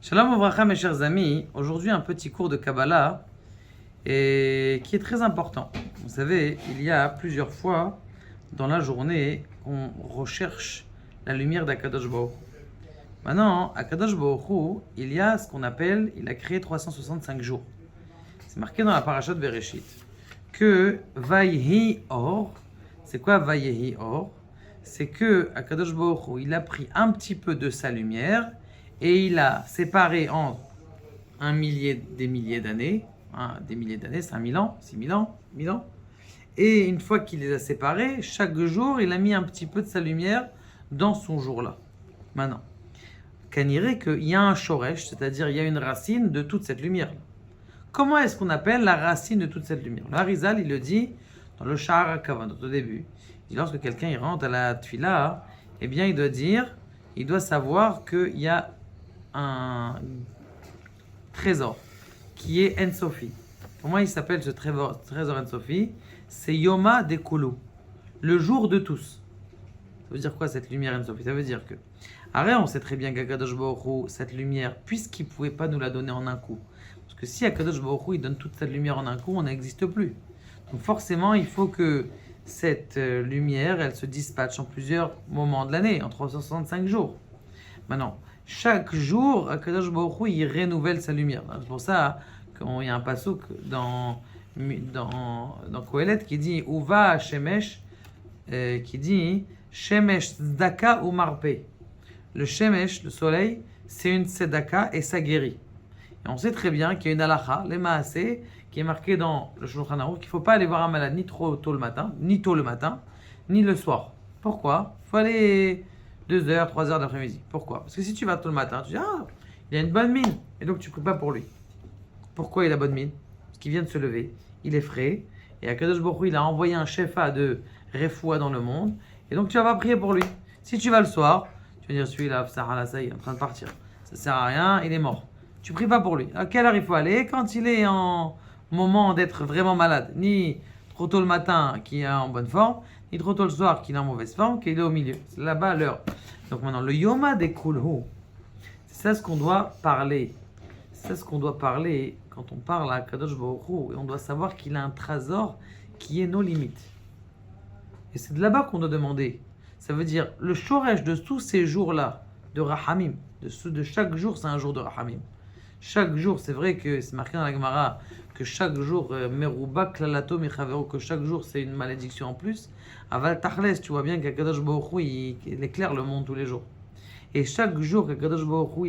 Shalom Ouvracha, mes chers amis. Aujourd'hui, un petit cours de Kabbalah et qui est très important. Vous savez, il y a plusieurs fois dans la journée qu'on recherche la lumière d'Akadosh Baruch Hu. Maintenant, Akadosh Baruch Hu, il y a ce qu'on appelle, il a créé 365 jours. C'est marqué dans la parashat Bereshit que Vayhi Or, c'est quoi Vayhi Or? C'est que Akadosh Baruch Hu, il a pris un petit peu de sa lumière et il a séparé en des milliers d'années, c'est 1000 ans, 6000 ans, 1000 ans. Et une fois qu'il les a séparés, chaque jour, il a mis un petit peu de sa lumière dans son jour-là. Maintenant, Kaniré qu'il y a un shoresh, c'est-à-dire il y a une racine de toute cette lumière. Comment est-ce qu'on appelle la racine de toute cette lumière? Le Harizal, il le dit dans le Sha'ar HaKavanot au début. Il dit, lorsque quelqu'un il rentre à la Tfila, eh bien il doit savoir qu'il y a un trésor qui est Ensofi. Comment il s'appelle ce trésor Ensofi? C'est Yoma de Kulu, le jour de tous. Ça veut dire quoi cette lumière Ensofi? Ça veut dire que, on sait très bien qu'Akadosh Baruch Hu, cette lumière, puisqu'il ne pouvait pas nous la donner en un coup, parce que si Akadosh Baruch Hu, il donne toute cette lumière en un coup, on n'existe plus. Donc forcément, il faut que cette lumière, elle se dispatche en plusieurs moments de l'année, en 365 jours. Maintenant, chaque jour, Akadosh Baruch Hu, il renouvelle sa lumière. C'est pour ça qu'il y a un passouk dans Kohelet qui dit Uva Shemesh, qui dit Shemesh Tzedaka ou Marpe. Le Shemesh, le soleil, c'est une Tzedaka et ça guérit. Et on sait très bien qu'il y a une halakha, les Maaseh, qui est marquée dans le Shulchan Aruch qu'il ne faut pas aller voir un malade ni trop tôt le matin, ni tôt le matin, ni le soir. Pourquoi? Il faut aller 2 heures, 3 heures d'après-midi. Pourquoi? Parce que si tu vas tôt le matin, tu dis il a une bonne mine. Et donc tu ne pries pas pour lui. Pourquoi il a bonne mine? Parce qu'il vient de se lever, il est frais. Et Akadosh Baruch Hu, il a envoyé un shefa de refoua dans le monde. Et donc tu vas pas prier pour lui. Si tu vas le soir, tu vas dire celui-là, ça y est en train de partir. Ça sert à rien, il est mort. Tu pries pas pour lui. À quelle heure il faut aller? Quand il est en moment d'être vraiment malade. Ni trop tôt le matin qui est en bonne forme, ni trop tôt le soir qui est en mauvaise forme, qu'il est au milieu. C'est là-bas l'heure. Donc maintenant, le Yoma de Kulhu, c'est ça ce qu'on doit parler. C'est ça ce qu'on doit parler quand on parle à Kadosh Baruch Hu. Et on doit savoir qu'il a un trésor qui est nos limites. Et c'est de là-bas qu'on doit demander. Ça veut dire, le shoresh de tous ces jours-là, de Rahamim, de chaque jour, c'est un jour de Rahamim. Chaque jour, c'est vrai que c'est marqué dans la Gemara que chaque jour, Meruba Klalato Mechavero, que chaque jour c'est une malédiction en plus. Aval Tachles, tu vois bien qu'Akadosh Baruch Hu, il éclaire le monde tous les jours. Et chaque jour qu'Akadosh Baruch Hu,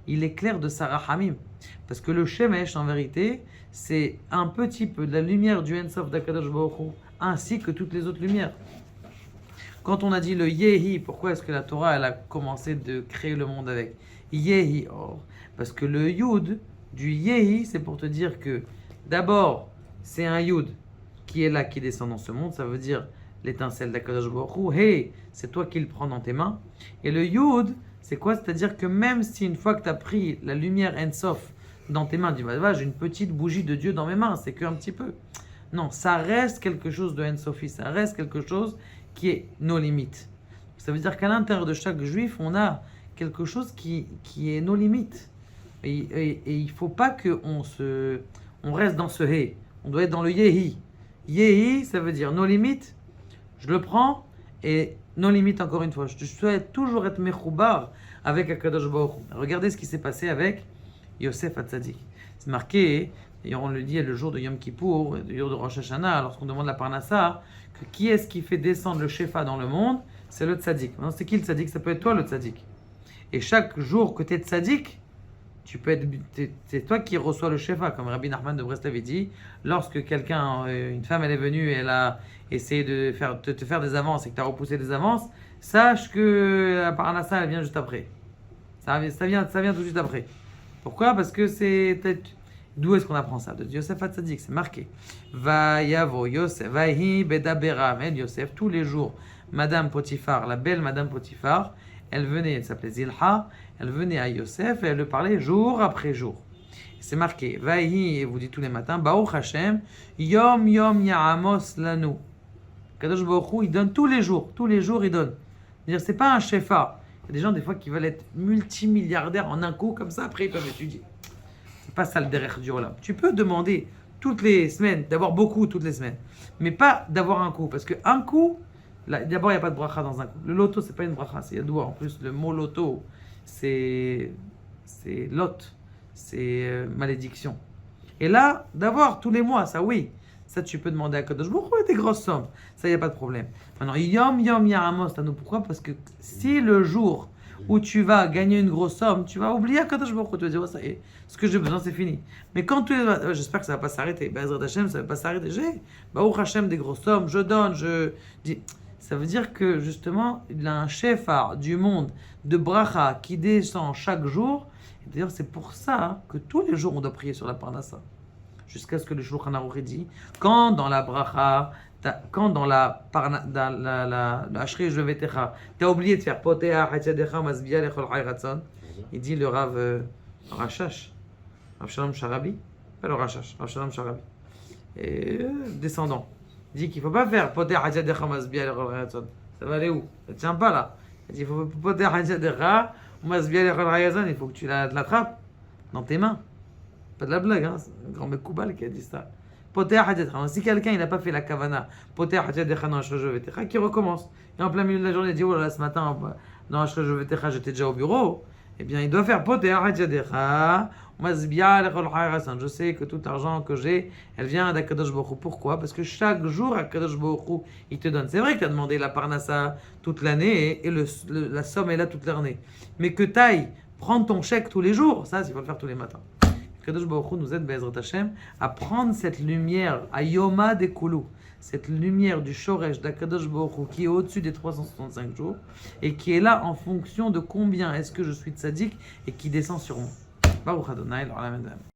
il éclaire de sa Rahamim. Parce que le Shemesh, en vérité, c'est un petit peu de la lumière du Ensof d'Akadosh Baruch Hu, ainsi que toutes les autres lumières. Quand on a dit le Yehi, pourquoi est-ce que la Torah elle a commencé de créer le monde avec Yehi Or? Parce que le Yud du Yehi, c'est pour te dire que d'abord, c'est un Yud qui est là, qui descend dans ce monde, ça veut dire l'étincelle d'Akadosh Baruch Hu. Hey, c'est toi qui le prends dans tes mains. Et le Yud, c'est quoi? C'est-à-dire que même si une fois que tu as pris la lumière Ensof dans tes mains, tu dis j'ai une petite bougie de Dieu dans mes mains, c'est qu'un petit peu. Non, ça reste quelque chose de Ensofi, ça reste quelque chose qui est nos limites. Ça veut dire qu'à l'intérieur de chaque juif, on a quelque chose qui est nos limites. Et il ne faut pas qu'on reste dans ce hé. On doit être dans le yehi. Yehi, ça veut dire nos limites. Je le prends. Et nos limites, encore une fois. Je souhaite toujours être mechoubar avec Akadosh Baruch Hu. Regardez ce qui s'est passé avec Yosef Hatzadik. C'est marqué, d'ailleurs on le dit le jour de Yom Kippour, le jour de Rosh Hashanah, lorsqu'on demande la Parnassa, que qui est-ce qui fait descendre le Shefa dans le monde? C'est le Tzadik. Maintenant, c'est qui le Tzadik? Ça peut être toi le Tzadik. Et chaque jour que tu es Tzadik, c'est toi qui reçois le Shefa, comme Rabbi Nachman de Breslev dit. Lorsque une femme, elle est venue et elle a essayé de te faire des avances et que tu as repoussé des avances, sache que la Parnassa, elle vient juste après. Ça vient tout de suite après. Pourquoi? Parce que d'où est-ce qu'on apprend ça? De Yosef Hatzadik, c'est marqué. Va yavo Yosef, vahi bedabera, men Yosef, tous les jours, Madame Potiphar, la belle Madame Potiphar, elle s'appelait Zilha, elle venait à Yosef et elle le parlait jour après jour. C'est marqué, vahi, et vous dites tous les matins, Baruch Hashem, yom yom ya'amos lanu. Kadosh Baruch Hu, il donne tous les jours il donne. C'est-à-dire, c'est pas un shefa Il y a des gens, des fois, qui veulent être multimilliardaires en un coup, comme ça, après, ils peuvent étudier. C'est pas ça le derrière du olam. Tu peux demander toutes les semaines, d'avoir beaucoup toutes les semaines, mais pas d'avoir un coup. Parce qu'un coup, d'abord, il n'y a pas de bracha dans un coup. Le loto, c'est pas une bracha, c'est yadoua. En plus, le mot loto, c'est lot, c'est malédiction. Et là, d'avoir tous les mois, ça oui. Ça, tu peux demander à Kadosh Baruch Hu des grosses sommes. Ça, il n'y a pas de problème. Maintenant, Yom Yaramos, pourquoi? Parce que si le jour où tu vas gagner une grosse somme, tu vas oublier Kadosh Baruch Hu. Tu vas dire, oh, ça y est, ce que j'ai besoin, c'est fini. Mais quand tu es... J'espère que ça ne va pas s'arrêter. Bezrat Hashem, ça ne va pas s'arrêter. J'ai, Baruch Hashem, des grosses sommes, je donne, je dis... Ça veut dire que, justement, il a un chef du monde de bracha qui descend chaque jour. Et d'ailleurs, c'est pour ça que tous les jours, on doit prier sur la parnassa. Jusqu'à ce que le Shulchan Aruch ait dit, quand dans la bracha, quand dans la Ashrei Shvetecha, tu as oublié de faire Potea Hatyadecha Masbia Lechol Chay Ratzon, il dit le Rav Rashash, Rav Shalom Sharabi, pas le Rashash, Rav Shalom Sharabi, et descendant, il dit qu'il ne faut pas faire Potea Hatyadecha Masbia Lechol Chay Ratzon. Ça va aller où? Ça ne tient pas là. Il dit il faut Potea Hatyadecha Masbia Lechol Chay Ratzon, il faut que tu l'attrapes dans tes mains. Pas de la blague, hein? C'est un grand mec Koubal qui a dit ça. Poter Hadjetra. Si quelqu'un n'a pas fait la kavana, Poter Hadjetra dans Ashrei Shvetecha, qui recommence. Et en plein milieu de la journée, il dit oh là là, ce matin, dans Ashrei Shvetecha, j'étais déjà au bureau. Eh bien, il doit faire Poter Hadjetra. Je sais que tout l'argent que j'ai, elle vient d'Akadosh Baruch Hu. Pourquoi? Parce que chaque jour, Akadosh Baruch Hu, il te donne. C'est vrai que tu as demandé la parnassa toute l'année et la somme est là toute l'année. Mais que tu ailles prendre ton chèque tous les jours, ça, il faut le faire tous les matins. Kadosh Baruch Hu nous aide, Be'ezrat Hashem, à prendre cette lumière, à Yoma de Kulu, cette lumière du Shoresh d'Akadosh Baruch Hu qui est au-dessus des 365 jours et qui est là en fonction de combien est-ce que je suis tzaddik et qui descend sur moi. Baruch Adonai, l'olam.